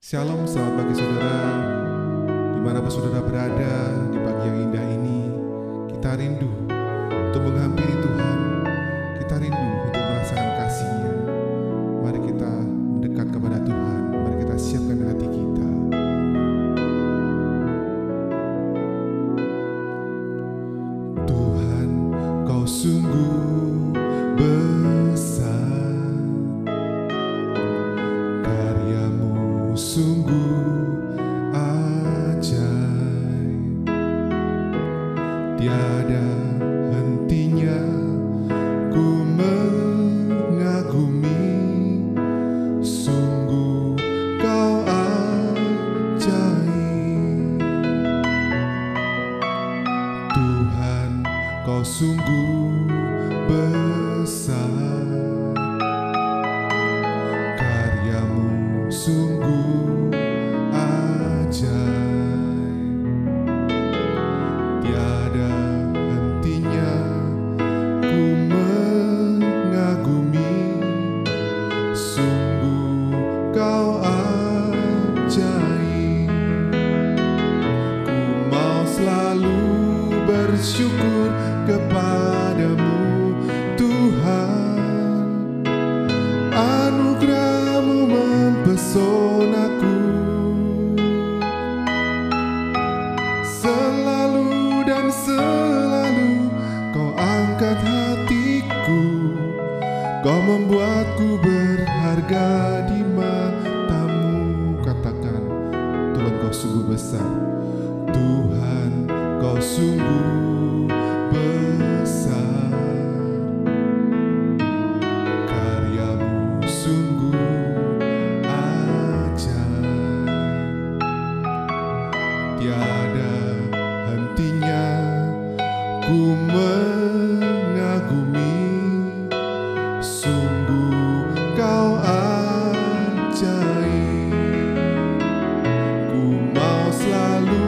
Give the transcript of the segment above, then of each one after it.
Shalom, selamat pagi saudara. Dimanapun saudara berada di pagi yang indah ini, kita rindu untuk menghampiri Tuhan. Kita rindu untuk merasakan kasih-Nya. Mari kita mendekat kepada Tuhan. Mari kita siapkan hati kita. Tuhan, Kau sungguh besar, karya-Mu sungguh ajaib, tiada hentinya ku mengagumi, sungguh Kau ajaib. Tuhan, Kau sungguh besar, karya-Mu sungguh ajaib, tiada hentinya ku mengagumi, sungguh Kau ajaib. Ku mau selalu bersyukur kepadamu, Tuhan. Anugerah-Mu mempesonaku, selalu dan selalu Kau angkat hatiku. Kau membuatku berharga di mata-Mu. Katakan, Tuhan, Kau sungguh besar. Tuhan, Kau sungguh besar, karya-Mu sungguh ajaib, tiada hentinya ku mengagumi, sungguh Kau ajaib. Ku mau selalu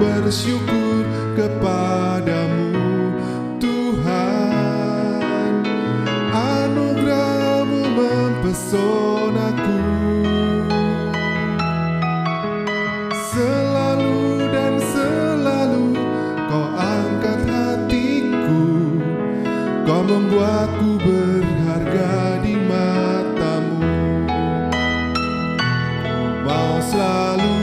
bersyukur kepadamu, Tuhan. Anugerah-Mu mempesonaku, selalu dan selalu Kau angkat hatiku. Kau membuatku berharga di mata-Mu. Mau selalu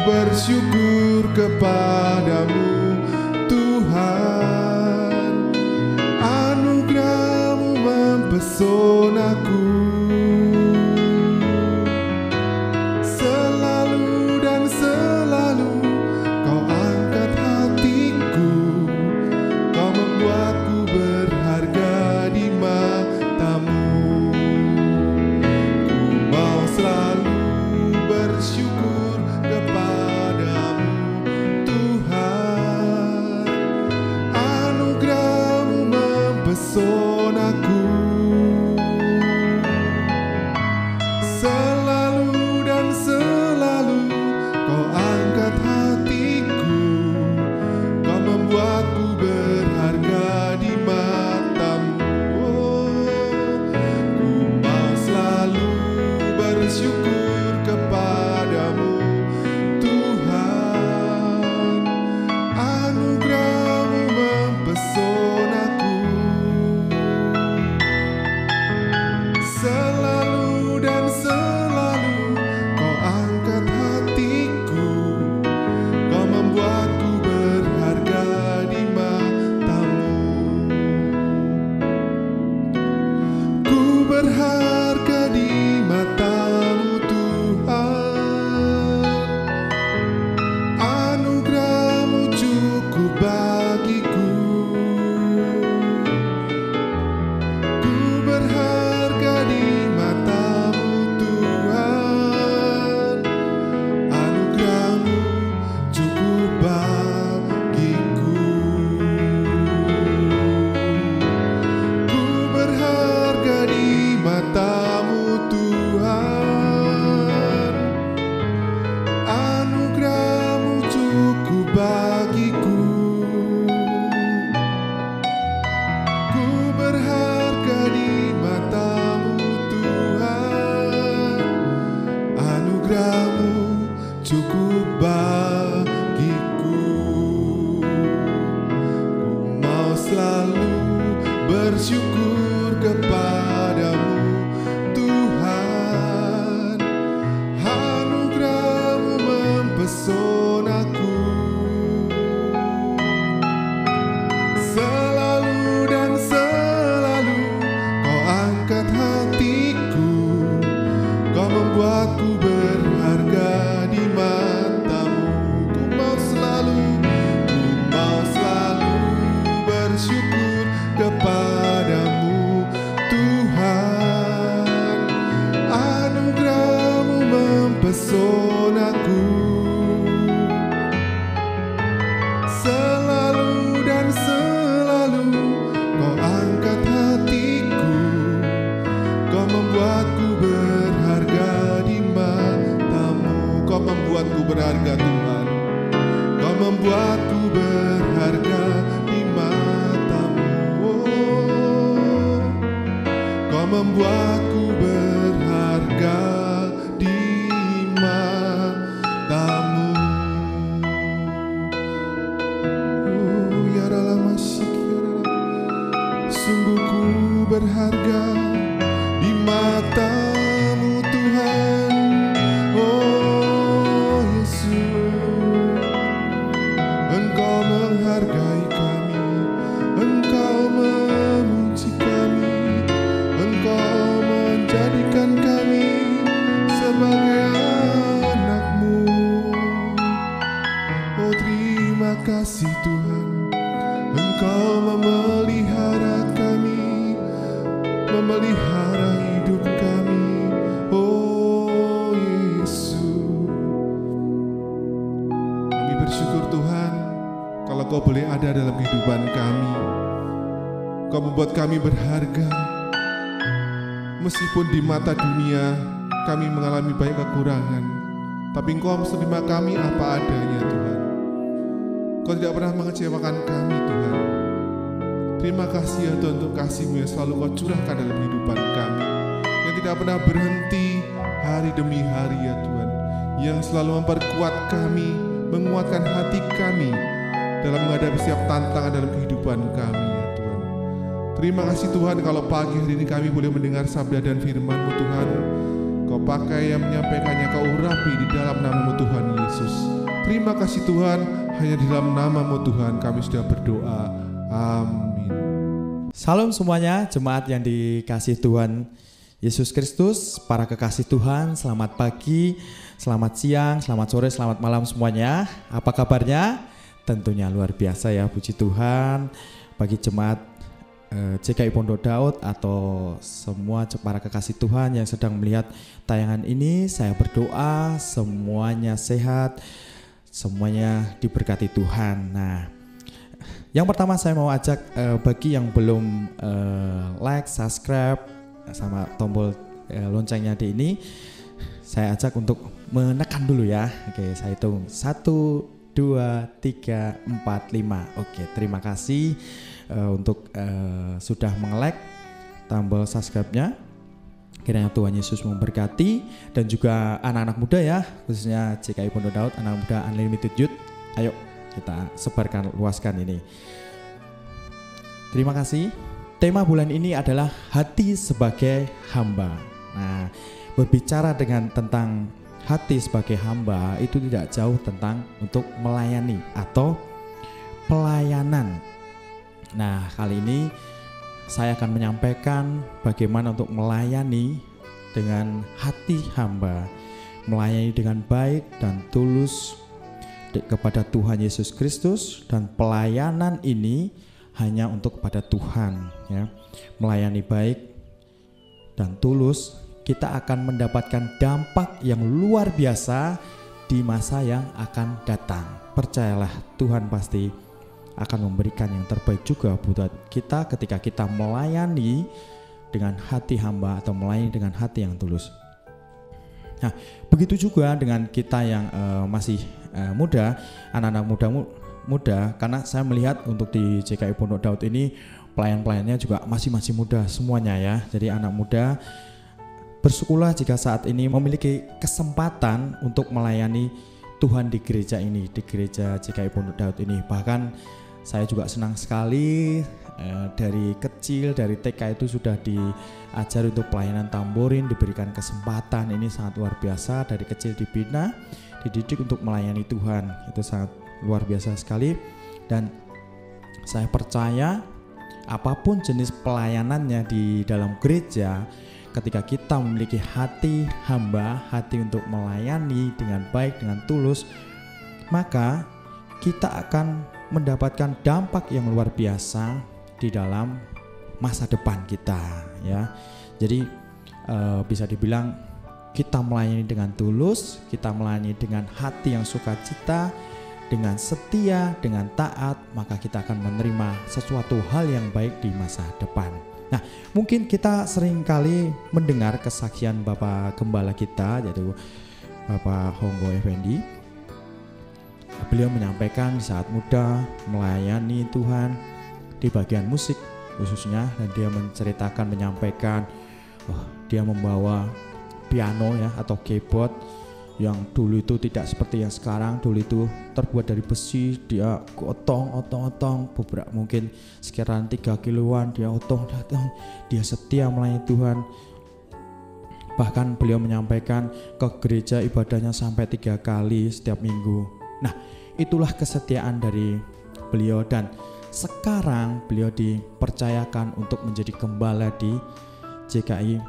bersyukur kepadamu, Tuhan. Anugerah-Mu mempesonaku, selalu dan selalu Kau angkat hatiku. Kau membuatku berharga di mata-Mu. Ku mau selalu bersyukur kepadamu, Tuhan. Anugerah-Mu mempesonaku, cukup bagiku. Ku mau selalu bersyukur kepadamu Tuhan, anugerah-Mu mempesonaku. Selalu dan selalu Kau angkat hatiku, Kau membuatku berharga di mata-Mu. Ku mau selalu bersyukur kepadamu Tuhan, anugerah-Mu mempesonaku. Selalu dan selalu Kau angkat hatiku, Kau membuatku berharga di mata-Mu. Kau membuatku berharga Tuhan, Kau membuatku berharga di mata-Mu. Kau membuatku berharga di mata-Mu. Ya dalam asyik, sungguh ku berharga di mata-Mu Tuhan. Oh Yesus, Engkau menghargai kami, Engkau memuji kami, Engkau menjadikan kami sebagai anak-Mu. Oh terima kasih Tuhan, Engkau memelihara kami, memelihara hidup kami. Oh Yesus, kami bersyukur Tuhan kalau Kau boleh ada dalam kehidupan kami. Kau membuat kami berharga. Meskipun di mata dunia kami mengalami banyak kekurangan, tapi Engkau menerima kami apa adanya Tuhan. Kau tidak pernah mengecewakan kami Tuhan. Terima kasih ya Tuhan untuk kasih-Mu yang selalu Kau curahkan dalam kehidupan kami, yang tidak pernah berhenti hari demi hari ya Tuhan, yang selalu memperkuat kami, menguatkan hati kami dalam menghadapi setiap tantangan dalam kehidupan kami ya Tuhan. Terima kasih Tuhan kalau pagi hari ini kami boleh mendengar sabda dan firman-Mu Tuhan. Kau pakai yang menyampaikannya, Kau urapi di dalam nama-Mu Tuhan Yesus. Terima kasih Tuhan, hanya di dalam nama-Mu Tuhan kami sudah berdoa. Amin. Salam semuanya, jemaat yang dikasih Tuhan Yesus Kristus, para kekasih Tuhan, selamat pagi, selamat siang, selamat sore, selamat malam semuanya. Apa kabarnya? Tentunya luar biasa ya, puji Tuhan. Bagi jemaat CKI Pondok Daud atau semua para kekasih Tuhan yang sedang melihat tayangan ini, saya berdoa semuanya sehat, semuanya diberkati Tuhan. Nah, yang pertama saya mau ajak bagi yang belum like, subscribe sama tombol loncengnya di ini, saya ajak untuk menekan dulu ya. Oke, saya hitung 1, 2, 3, 4, 5. Oke, terima kasih untuk sudah meng-like tombol subscribe-nya. Kiranya Tuhan Yesus memberkati, dan juga anak-anak muda ya, khususnya CKI Pondok Daud, anak muda Unlimited Youth. Ayo kita sebarkan, luaskan ini. Terima kasih. Tema bulan ini adalah hati sebagai hamba. Nah, berbicara tentang hati sebagai hamba itu tidak jauh tentang untuk melayani atau pelayanan. Nah, kali ini saya akan menyampaikan bagaimana untuk melayani dengan hati hamba, melayani dengan baik dan tulus kepada Tuhan Yesus Kristus, dan pelayanan ini hanya untuk kepada Tuhan ya. Melayani baik dan tulus, kita akan mendapatkan dampak yang luar biasa di masa yang akan datang. Percayalah, Tuhan pasti akan memberikan yang terbaik juga buat kita ketika kita melayani dengan hati hamba atau melayani dengan hati yang tulus. Nah, begitu juga dengan kita yang masih muda, anak-anak muda, karena saya melihat untuk di CKI Pondok Daud ini pelayan-pelayannya juga masih muda semuanya ya. Jadi anak muda, bersyukurlah jika saat ini memiliki kesempatan untuk melayani Tuhan di gereja ini, di gereja GKI Pondok Daud ini. Bahkan saya juga senang sekali dari kecil, dari TK itu sudah diajar untuk pelayanan tamborin, diberikan kesempatan. Ini sangat luar biasa, dari kecil dibina, dididik untuk melayani Tuhan. Itu sangat luar biasa sekali. Dan saya percaya apapun jenis pelayanannya di dalam gereja, ketika kita memiliki hati hamba, hati untuk melayani dengan baik, dengan tulus, maka kita akan mendapatkan dampak yang luar biasa di dalam masa depan kita, ya. Jadi bisa dibilang kita melayani dengan tulus, kita melayani dengan hati yang sukacita, dengan setia, dengan taat, maka kita akan menerima sesuatu hal yang baik di masa depan. Nah, mungkin kita sering kali mendengar kesaksian Bapak Gembala kita, yaitu Bapak Honggo Effendi. Beliau menyampaikan di saat muda melayani Tuhan di bagian musik khususnya, dan dia menceritakan, menyampaikan dia membawa piano ya atau keyboard yang dulu itu tidak seperti yang sekarang. Dulu itu terbuat dari besi, dia otong, beberapa mungkin sekitaran 3 kiloan, dia otong, dia setia melayani Tuhan. Bahkan beliau menyampaikan ke gereja ibadahnya sampai 3 kali setiap minggu. Nah, itulah kesetiaan dari beliau, dan sekarang beliau dipercayakan untuk menjadi gembala di GKI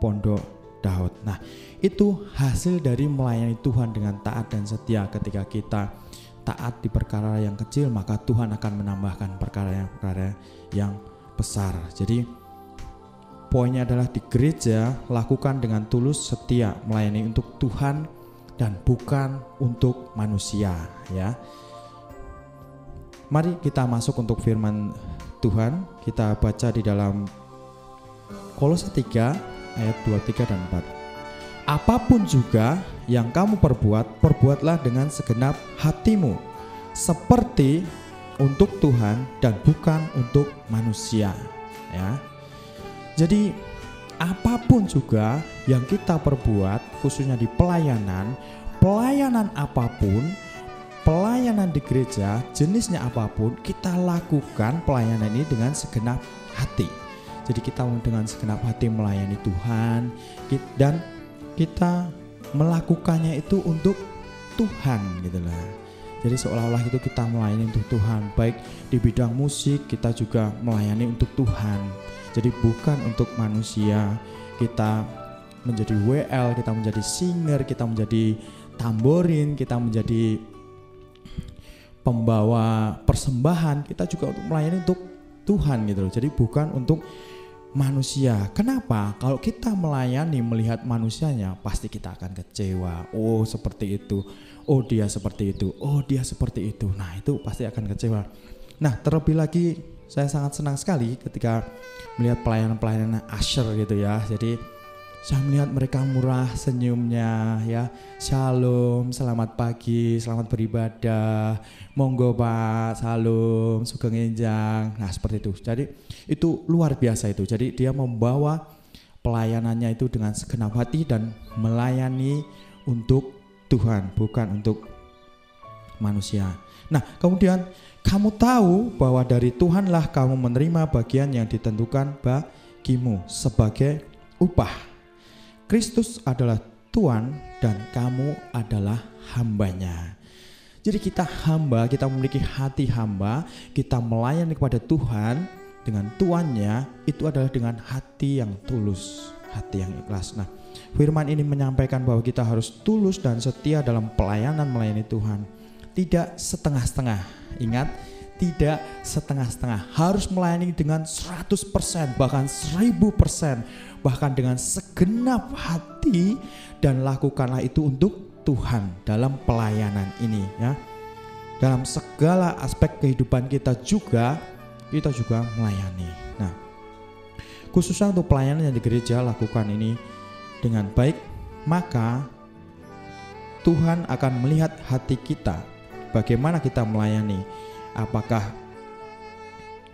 Pondok Daud. Nah, itu hasil dari melayani Tuhan dengan taat dan setia. Ketika kita taat di perkara yang kecil, maka Tuhan akan menambahkan perkara yang besar. Jadi poinnya adalah di gereja lakukan dengan tulus, setia, melayani untuk Tuhan dan bukan untuk manusia, ya. Mari kita masuk untuk firman Tuhan. Kita baca di dalam Kolose 3 ayat 23 dan 4. Apapun juga yang kamu perbuat, perbuatlah dengan segenap hatimu, seperti untuk Tuhan dan bukan untuk manusia, ya. Jadi apapun juga yang kita perbuat, khususnya di pelayanan apapun, pelayanan di gereja, jenisnya apapun, kita lakukan pelayanan ini dengan segenap hati. Jadi kita dengan segenap hati melayani Tuhan, dan kita melakukannya itu untuk Tuhan, gitulah. Jadi seolah-olah itu kita melayani untuk Tuhan. Baik di bidang musik, kita juga melayani untuk Tuhan. Jadi bukan untuk manusia. Kita menjadi WL, kita menjadi singer, kita menjadi tamborin, kita menjadi pembawa persembahan, kita juga untuk melayani untuk Tuhan, gitu loh. Jadi bukan untuk manusia. Kenapa? Kalau kita melayani melihat manusianya, pasti kita akan kecewa. Oh seperti itu, oh dia seperti itu, oh dia seperti itu. Nah itu pasti akan kecewa. Nah terlebih lagi saya sangat senang sekali ketika melihat pelayanan-pelayanan usher gitu ya. Jadi saya melihat mereka murah senyumnya, ya. Shalom, selamat pagi, selamat beribadah, monggo Pak, shalom, sugeng enjang. Nah seperti itu. Jadi itu luar biasa itu. Jadi dia membawa pelayanannya itu dengan segenap hati dan melayani untuk Tuhan, bukan untuk manusia. Nah kemudian kamu tahu bahwa dari Tuhanlah kamu menerima bagian yang ditentukan bagimu sebagai upah. Kristus adalah Tuhan dan kamu adalah hambanya. Jadi kita hamba, kita memiliki hati hamba, kita melayani kepada Tuhan dengan tuannya, itu adalah dengan hati yang tulus, hati yang ikhlas. Nah, firman ini menyampaikan bahwa kita harus tulus dan setia dalam pelayanan melayani Tuhan. Tidak setengah-setengah. Ingat, tidak setengah-setengah. Harus melayani dengan 100%, bahkan 1000%. Bahkan dengan segenap hati, dan lakukanlah itu untuk Tuhan dalam pelayanan ini, ya. Dalam segala aspek kehidupan kita juga melayani. Nah, khususnya untuk pelayanan yang di gereja, lakukan ini dengan baik, maka Tuhan akan melihat hati kita, bagaimana kita melayani. Apakah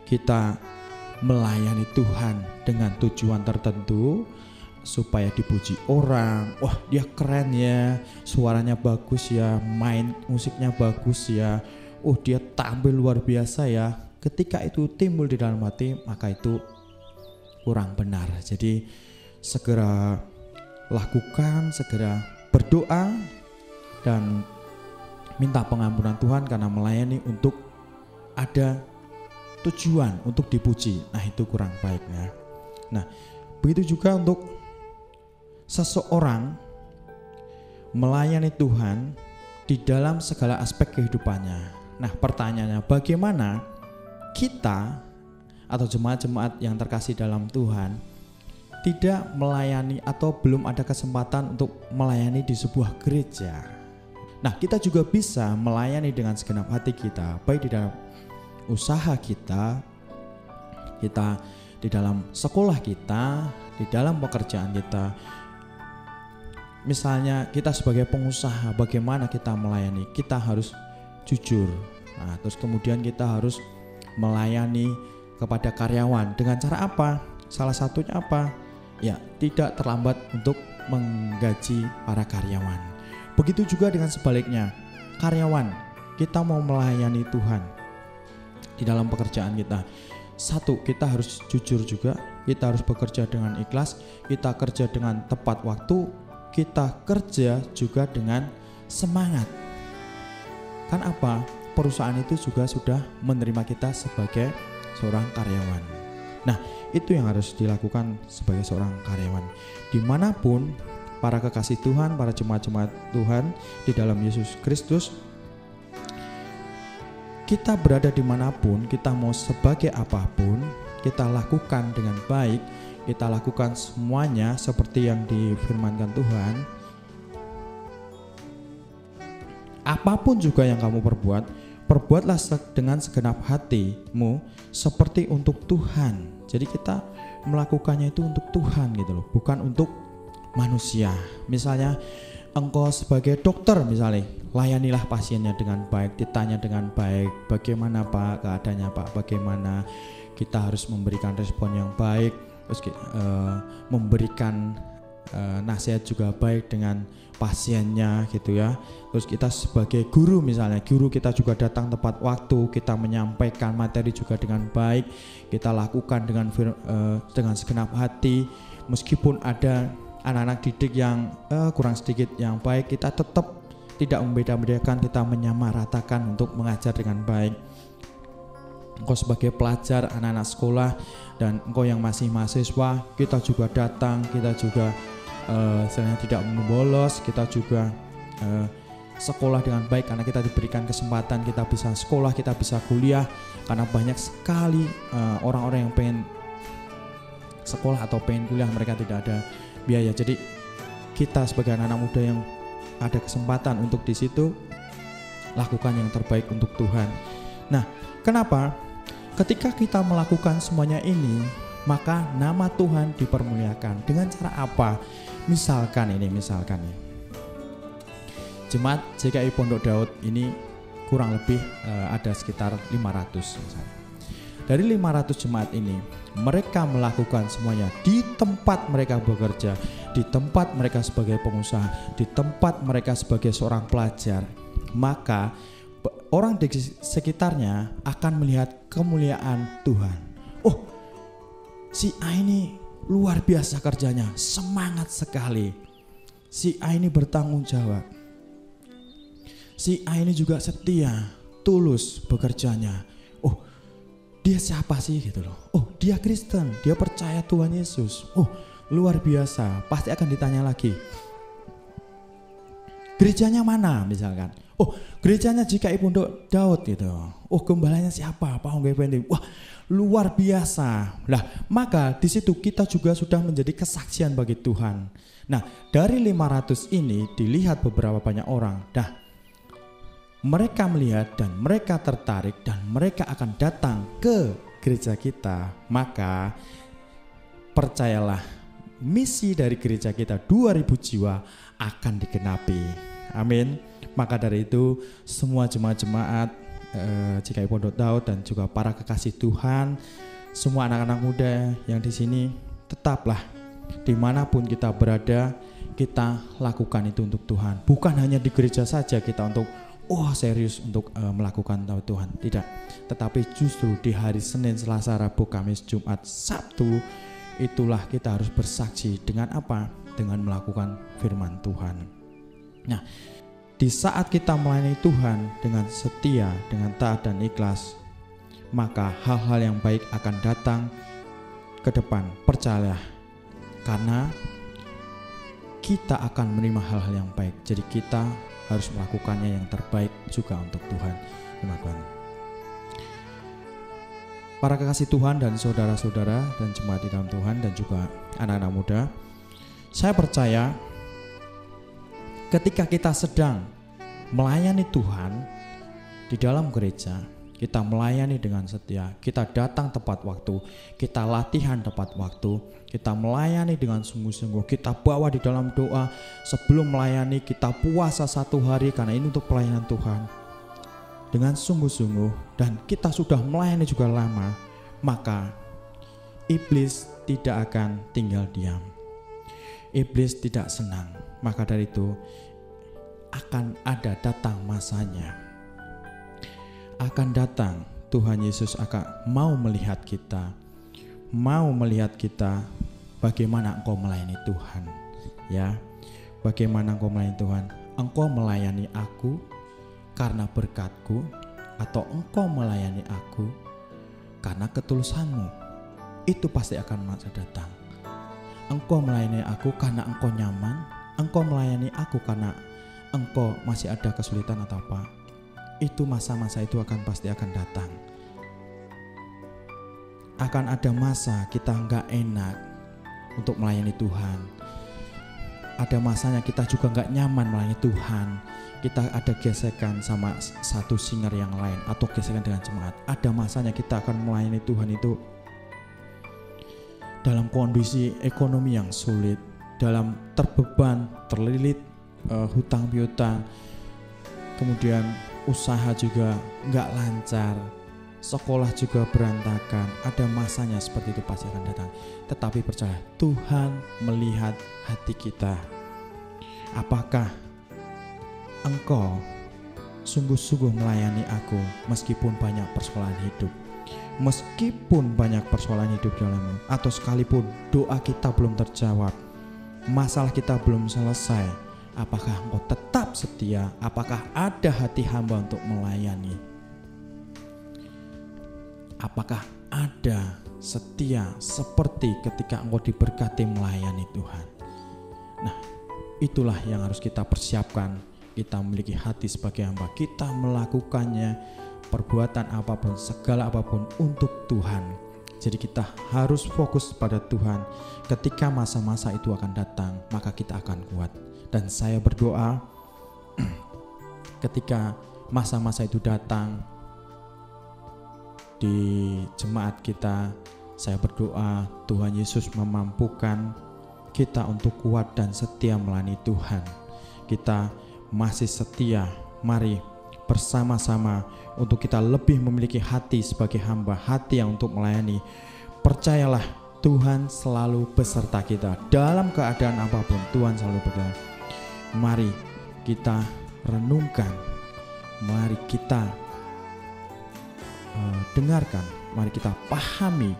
kita melayani Tuhan dengan tujuan tertentu, supaya dipuji orang. Wah, dia keren ya, suaranya bagus ya, main musiknya bagus ya, oh dia tampil luar biasa ya. Ketika itu timbul di dalam hati, maka itu kurang benar. Jadi segera lakukan, segera berdoa dan minta pengampunan Tuhan karena melayani untuk ada tujuan untuk dipuji. Nah, itu kurang baiknya. Nah, begitu juga untuk seseorang melayani Tuhan di dalam segala aspek kehidupannya. Nah, pertanyaannya, bagaimana kita atau jemaat-jemaat yang terkasih dalam Tuhan tidak melayani atau belum ada kesempatan untuk melayani di sebuah gereja? Nah, kita juga bisa melayani dengan segenap hati kita, baik di dalam usaha kita di dalam sekolah kita, di dalam pekerjaan kita. Misalnya kita sebagai pengusaha, bagaimana kita melayani? Kita harus jujur. Nah, terus kemudian kita harus melayani kepada karyawan dengan cara apa? Salah satunya apa? Ya, tidak terlambat untuk menggaji para karyawan. Begitu juga dengan sebaliknya, karyawan, kita mau melayani Tuhan di dalam pekerjaan kita. Satu, kita harus jujur juga, kita harus bekerja dengan ikhlas, kita kerja dengan tepat waktu, kita kerja juga dengan semangat. Kan apa? Perusahaan itu juga sudah menerima kita sebagai seorang karyawan. Nah, itu yang harus dilakukan sebagai seorang karyawan. Dimanapun para kekasih Tuhan, para jemaat-jemaat Tuhan di dalam Yesus Kristus, kita berada dimanapun, kita mau sebagai apapun, kita lakukan dengan baik, kita lakukan semuanya seperti yang difirmankan Tuhan. Apapun juga yang kamu perbuat, perbuatlah dengan segenap hatimu seperti untuk Tuhan. Jadi kita melakukannya itu untuk Tuhan gitu loh, bukan untuk manusia. Misalnya engkau sebagai dokter misalnya, layanilah pasiennya dengan baik, ditanya dengan baik, bagaimana Pak keadaannya Pak, bagaimana, kita harus memberikan respon yang baik, terus memberikan nasihat juga baik dengan pasiennya gitu ya. Terus kita sebagai guru misalnya, guru kita juga datang tepat waktu, kita menyampaikan materi juga dengan baik, kita lakukan dengan segenap hati. Meskipun ada anak-anak didik yang kurang sedikit yang baik, kita tetap tidak membeda-bedakan, kita menyamaratakan untuk mengajar dengan baik. Engkau sebagai pelajar, anak-anak sekolah, dan engkau yang masih mahasiswa, kita juga datang, kita juga istilahnya tidak membolos, kita juga sekolah dengan baik karena kita diberikan kesempatan, kita bisa sekolah, kita bisa kuliah, karena banyak sekali orang-orang yang pengen sekolah atau pengen kuliah, mereka tidak ada biaya. Jadi kita sebagai anak-anak muda yang ada kesempatan untuk di situ, lakukan yang terbaik untuk Tuhan. Nah, kenapa? Ketika kita melakukan semuanya ini, maka nama Tuhan dipermuliakan. Dengan cara apa? Misalkan jemaat JKI Pondok Daud ini kurang lebih ada sekitar 500 misalnya. Dari 500 jemaat ini, mereka melakukan semuanya di tempat mereka bekerja, di tempat mereka sebagai pengusaha, di tempat mereka sebagai seorang pelajar. Maka orang di sekitarnya akan melihat kemuliaan Tuhan. Oh, si A ini luar biasa kerjanya, semangat sekali. Si A ini bertanggung jawab. Si A ini juga setia, tulus bekerjanya. Oh, dia siapa sih gitu loh. Oh, dia Kristen, dia percaya Tuhan Yesus. Oh, luar biasa. Pasti akan ditanya lagi, gerejanya mana misalkan. Oh, gerejanya JKI Pondok Daud gitu. Oh, gembalanya siapa? Pak Ongge Pendi. Wah, luar biasa. Nah, maka di situ kita juga sudah menjadi kesaksian bagi Tuhan. Nah, dari 500 ini dilihat beberapa banyak orang. Nah, mereka melihat dan mereka tertarik dan mereka akan datang ke gereja kita. Maka percayalah, misi dari gereja kita 2000 jiwa akan digenapi. Amin. Maka dari itu semua jemaat-jemaat JKI Pondok Daud dan juga para kekasih Tuhan, semua anak-anak muda yang di sini, tetaplah Dimanapun kita berada, kita lakukan itu untuk Tuhan. Bukan hanya di gereja saja kita untuk serius untuk melakukan Tuhan. Tidak. Tetapi justru di hari Senin, Selasa, Rabu, Kamis, Jumat, Sabtu, itulah kita harus bersaksi dengan apa? Dengan melakukan firman Tuhan. Nah, di saat kita melayani Tuhan dengan setia, dengan taat dan ikhlas, maka hal-hal yang baik akan datang ke depan. Percayalah, karena kita akan menerima hal-hal yang baik. Jadi kita harus melakukannya yang terbaik juga untuk Tuhan. Terima Tuhan. Para kekasih Tuhan dan saudara-saudara dan jemaat di dalam Tuhan dan juga anak-anak muda, saya percaya ketika kita sedang melayani Tuhan di dalam gereja, kita melayani dengan setia, kita datang tepat waktu, kita latihan tepat waktu, kita melayani dengan sungguh-sungguh, kita bawa di dalam doa sebelum melayani, kita puasa 1 hari karena ini untuk pelayanan Tuhan dengan sungguh-sungguh, dan kita sudah melayani juga lama, maka iblis tidak akan tinggal diam. Iblis tidak senang. Maka dari itu akan ada datang masanya. Akan datang Tuhan Yesus akan mau melihat kita. Mau melihat kita bagaimana engkau melayani Tuhan. Ya, bagaimana engkau melayani Tuhan? Engkau melayani aku karena berkat-Ku, atau engkau melayani aku karena ketulusanmu? Itu pasti akan masa datang. Engkau melayani aku karena engkau nyaman, engkau melayani aku karena engkau masih ada kesulitan atau apa? Itu masa-masa itu pasti akan datang. Akan ada masa kita enggak enak untuk melayani Tuhan. Ada masanya kita juga enggak nyaman melayani Tuhan. Kita ada gesekan sama satu singer yang lain atau gesekan dengan jemaat. Ada masanya kita akan melayani Tuhan itu dalam kondisi ekonomi yang sulit, dalam terbeban, terlilit hutang piutang, kemudian usaha juga enggak lancar, sekolah juga berantakan. Ada masanya seperti itu pasti akan datang. Tetapi percaya, Tuhan melihat hati kita. Apakah engkau sungguh-sungguh melayani aku meskipun banyak persoalan hidup, meskipun banyak persoalan hidup dalammu, atau sekalipun doa kita belum terjawab, masalah kita belum selesai, apakah engkau tetap setia? Apakah ada hati hamba untuk melayani? Apakah ada setia seperti ketika engkau diberkati melayani Tuhan? Nah, itulah yang harus kita persiapkan. Kita memiliki hati sebagai hamba, kita melakukannya, perbuatan apapun, segala apapun untuk Tuhan. Jadi kita harus fokus pada Tuhan. Ketika masa-masa itu akan datang, maka kita akan kuat. Dan saya berdoa ketika masa-masa itu datang di jemaat kita, saya berdoa Tuhan Yesus memampukan kita untuk kuat dan setia melayani Tuhan. Kita masih setia, mari bersama-sama untuk kita lebih memiliki hati sebagai hamba, hati yang untuk melayani. Percayalah, Tuhan selalu beserta kita dalam keadaan apapun. Tuhan selalu bersama. Mari kita renungkan, mari kita dengarkan, mari kita pahami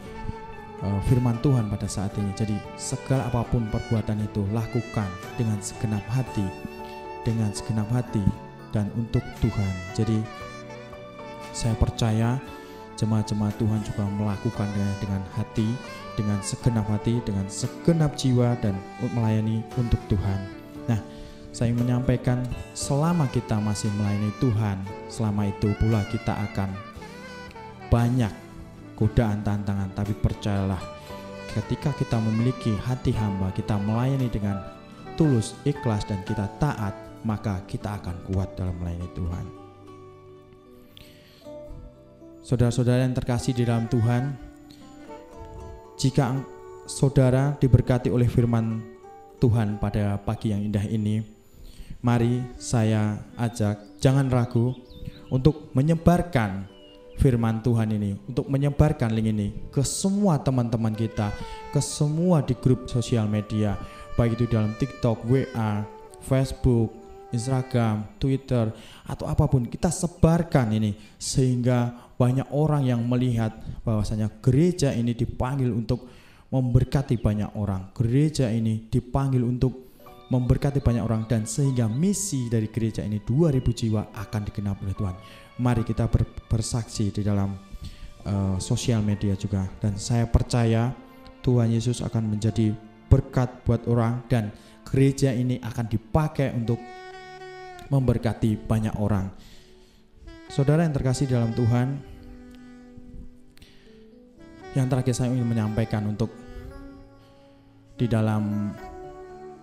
firman Tuhan pada saat ini. Jadi segala apapun perbuatan itu lakukan dengan segenap hati, dengan segenap hati dan untuk Tuhan. Jadi saya percaya jemaat-jemaat Tuhan juga melakukan dengan hati, dengan segenap hati, dengan segenap jiwa, dan melayani untuk Tuhan. Nah, saya menyampaikan selama kita masih melayani Tuhan, selama itu pula kita akan banyak godaan, tantangan. Tapi percayalah, ketika kita memiliki hati hamba, kita melayani dengan tulus, ikhlas, dan kita taat, maka kita akan kuat dalam melayani Tuhan. Saudara-saudara yang terkasih di dalam Tuhan, jika saudara diberkati oleh firman Tuhan pada pagi yang indah ini, mari saya ajak, jangan ragu untuk menyebarkan firman Tuhan ini, untuk menyebarkan link ini ke semua teman-teman kita, ke semua di grup sosial media, baik itu dalam TikTok, WA, Facebook, Instagram, Twitter, atau apapun. Kita sebarkan ini sehingga banyak orang yang melihat bahwasanya gereja ini dipanggil untuk memberkati banyak orang. Gereja ini dipanggil untuk memberkati banyak orang, dan sehingga misi dari gereja ini 2000 jiwa akan digenapi oleh Tuhan. Mari kita bersaksi di dalam sosial media juga, dan saya percaya Tuhan Yesus akan menjadi berkat buat orang, dan gereja ini akan dipakai untuk memberkati banyak orang. Saudara yang terkasih dalam Tuhan, yang terakhir saya ingin menyampaikan untuk di dalam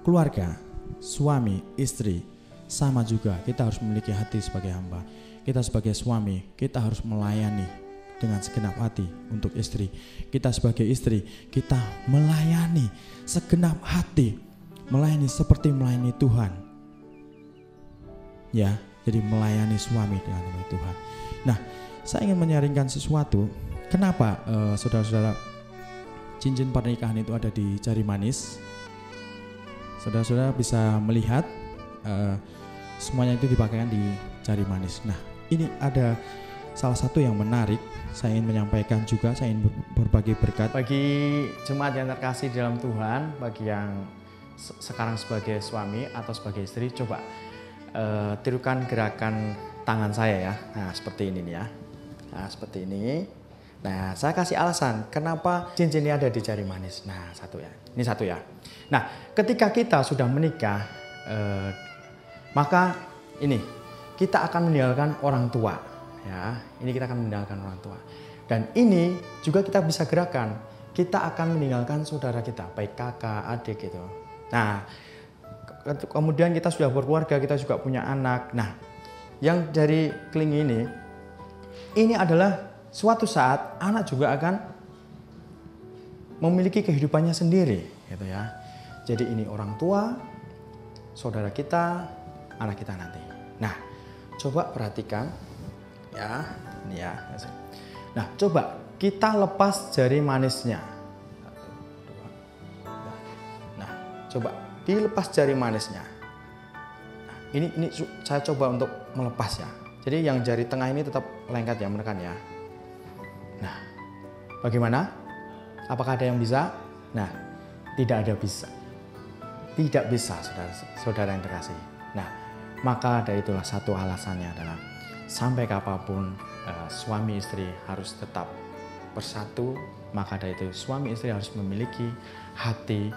keluarga, suami, istri, sama juga kita harus memiliki hati sebagai hamba. Kita sebagai suami, kita harus melayani dengan segenap hati untuk istri. Kita sebagai istri, kita melayani segenap hati, melayani seperti melayani Tuhan. Ya, jadi melayani suami dengan melayani Tuhan. Nah, saya ingin menyaringkan sesuatu. Kenapa saudara-saudara cincin pernikahan itu ada di jari manis? Saudara-saudara bisa melihat semuanya itu dipakaikan di jari manis. Nah, ini ada salah satu yang menarik. Saya ingin menyampaikan juga, saya ingin berbagi berkat bagi jemaat yang terkasih dalam Tuhan, bagi yang sekarang sebagai suami atau sebagai istri. Coba tirukan gerakan tangan saya ya. Nah, seperti ini nih ya. Nah, seperti ini. Nah, saya kasih alasan kenapa cincin ini ada di jari manis. Nah, satu ya. Ini satu ya. Nah, ketika kita sudah menikah, maka ini kita akan meninggalkan orang tua. Ya, ini kita akan meninggalkan orang tua. Dan ini juga kita bisa gerakan. Kita akan meninggalkan saudara kita, baik kakak, adik gitu. Nah, kemudian kita sudah berkeluarga, kita juga punya anak. Nah, yang dari keling ini adalah suatu saat anak juga akan memiliki kehidupannya sendiri, gitu ya. Jadi ini orang tua, saudara kita, anak kita nanti. Nah, coba perhatikan, ya, ini ya. Nah, coba kita lepas jari manisnya. Nah, coba dilepas jari manisnya. Nah, ini saya coba untuk melepas ya. Jadi yang jari tengah ini tetap lengket ya, menekan ya. Nah, bagaimana? Apakah ada yang bisa? Nah, tidak ada bisa. Tidak bisa, saudara yang terkasih. Nah, maka dari itulah satu alasannya adalah sampai kapanpun suami istri harus tetap bersatu. Maka dari itu suami istri harus memiliki hati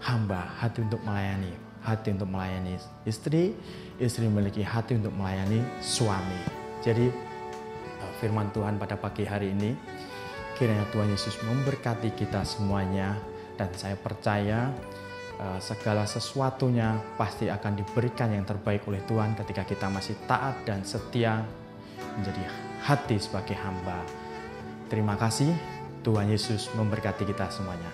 hamba, hati untuk melayani, hati untuk melayani istri, istri memiliki hati untuk melayani suami. Jadi firman Tuhan pada pagi hari ini, kiranya Tuhan Yesus memberkati kita semuanya, dan saya percaya segala sesuatunya pasti akan diberikan yang terbaik oleh Tuhan ketika kita masih taat dan setia menjadi hati sebagai hamba. Terima kasih, Tuhan Yesus memberkati kita semuanya.